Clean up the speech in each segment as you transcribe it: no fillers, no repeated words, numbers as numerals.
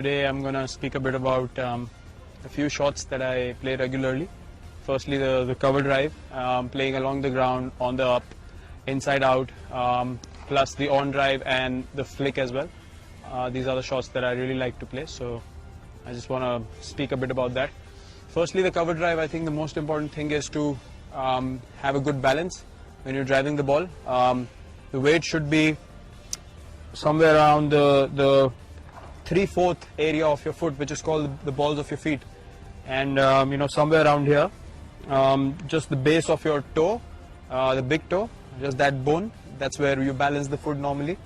Today I'm going to speak a bit about a few shots that I play regularly. Firstly, the cover drive, playing along the ground, on the up, inside out, plus the on drive and the flick as well. These are the shots that I really like to play, so I just want to speak a bit about that. Firstly, the cover drive, I think the most important thing is to have a good balance when you're driving the ball. The weight should be somewhere around the 3/4 area of your foot, which is called the balls of your feet, and somewhere around here, just the base of your toe, the big toe, just that bone, that's where you balance the foot normally.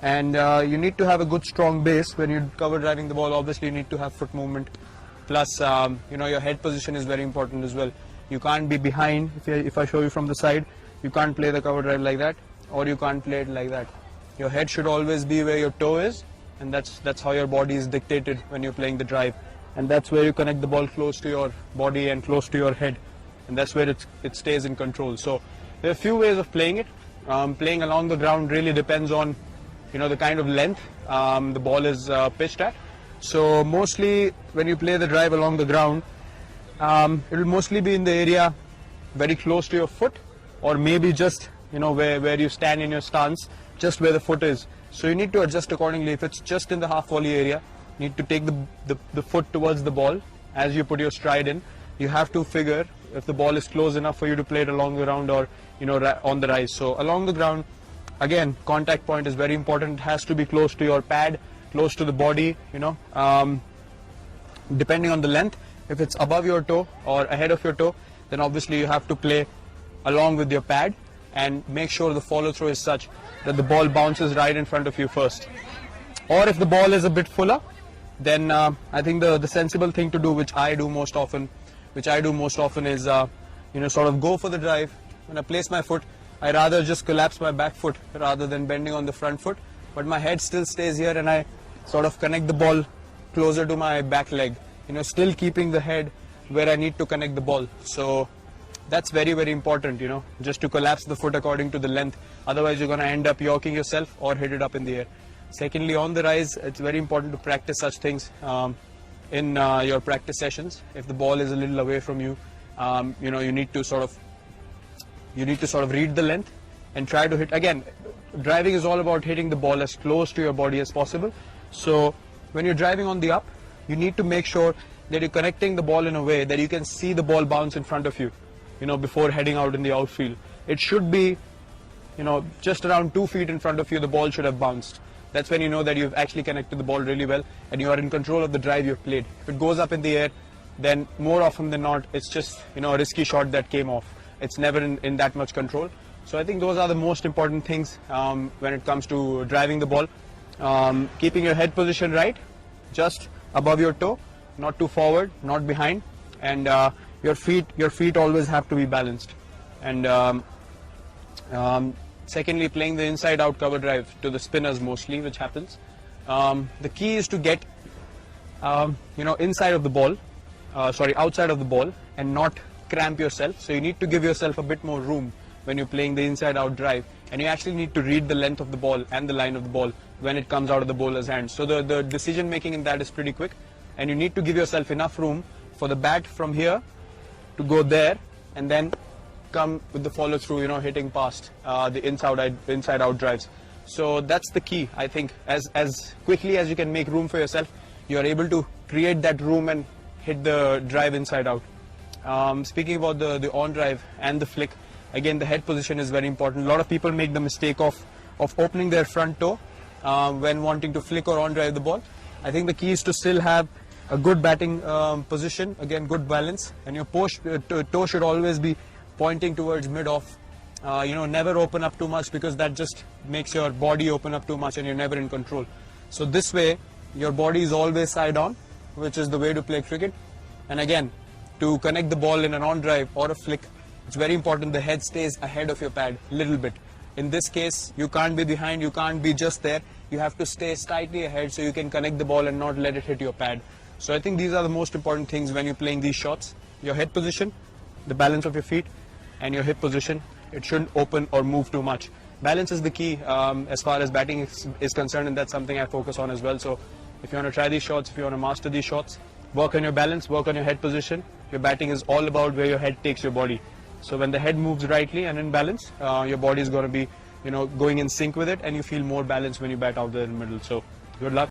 And you need to have a good strong base when you're cover driving the ball. Obviously you need to have foot movement, plus your head position is very important as well. You can't be behind. If I show you from the side, you can't play the cover drive like that, or you can't play it like that. Your head should always be where your toe is, and that's how your body is dictated when you're playing the drive, and that's where you connect the ball close to your body and close to your head, and that's where it stays in control. So there are a few ways of playing it. Playing along the ground really depends on the kind of length the ball is pitched at. So mostly when you play the drive along the ground, it will mostly be in the area very close to your foot, or maybe just where you stand in your stance, just where the foot is. So you need to adjust accordingly. If it's just in the half volley area, you need to take the foot towards the ball as you put your stride in. You have to figure if the ball is close enough for you to play it along the ground, or on the rise. So along the ground, again, contact point is very important. It has to be close to your pad, close to the body, depending on the length. If it's above your toe or ahead of your toe, then obviously you have to play along with your pad and make sure the follow through is such that the ball bounces right in front of you first. Or if the ball is a bit fuller, then I think the sensible thing to do, which I do most often is sort of go for the drive. When I place my foot, I rather just collapse my back foot rather than bending on the front foot, but my head still stays here, and I sort of connect the ball closer to my back leg, still keeping the head where I need to connect the ball. So that's very, very important, just to collapse the foot according to the length. Otherwise you're going to end up yorking yourself or hit it up in the air. Secondly, on the rise, it's very important to practice such things in your practice sessions. If the ball is a little away from you, you need to sort of read the length and try to hit. Again, driving is all about hitting the ball as close to your body as possible. So when you're driving on the up, you need to make sure that you're connecting the ball in a way that you can see the ball bounce in front of you, before heading out in the outfield. It should be, just around 2 feet in front of you, the ball should have bounced. That's when you know that you've actually connected the ball really well and you are in control of the drive you've played. If it goes up in the air, then more often than not, it's just, a risky shot that came off. It's never in that much control. So I think those are the most important things when it comes to driving the ball. Keeping your head position right, just above your toe, not too forward, not behind, and your feet always have to be balanced. And secondly, playing the inside out cover drive to the spinners mostly, which happens. The key is to get outside of the ball, and not cramp yourself. So you need to give yourself a bit more room when you're playing the inside out drive, and you actually need to read the length of the ball and the line of the ball when it comes out of the bowler's hand. So the decision making in that is pretty quick, and you need to give yourself enough room for the bat from here to go there and then come with the follow through, hitting past the inside out drives. So that's the key. I think as quickly as you can make room for yourself, you are able to create that room and hit the drive inside out. Speaking about the on drive and the flick, again, the head position is very important. A lot of people make the mistake of opening their front toe when wanting to flick or on drive the ball. I think the key is to still have a good batting position, again, good balance, and your toe should always be pointing towards mid-off. Never open up too much, because that just makes your body open up too much and you're never in control. So this way, your body is always side on, which is the way to play cricket. And again, to connect the ball in an on drive or a flick, it's very important the head stays ahead of your pad a little bit. In this case, you can't be behind, you can't be just there. You have to stay slightly ahead so you can connect the ball and not let it hit your pad. So I think these are the most important things when you're playing these shots. Your head position, the balance of your feet, and your hip position. It shouldn't open or move too much. balance is the key as far as batting is concerned, and that's something I focus on as well. So If you want to try these shots, if you want to master these shots, work on your balance, work on your head position. Your batting is all about where your head takes your body. So when the head moves rightly and in balance, your body is going to be, going in sync with it, and you feel more balanced when you bat out there in the middle. So good luck.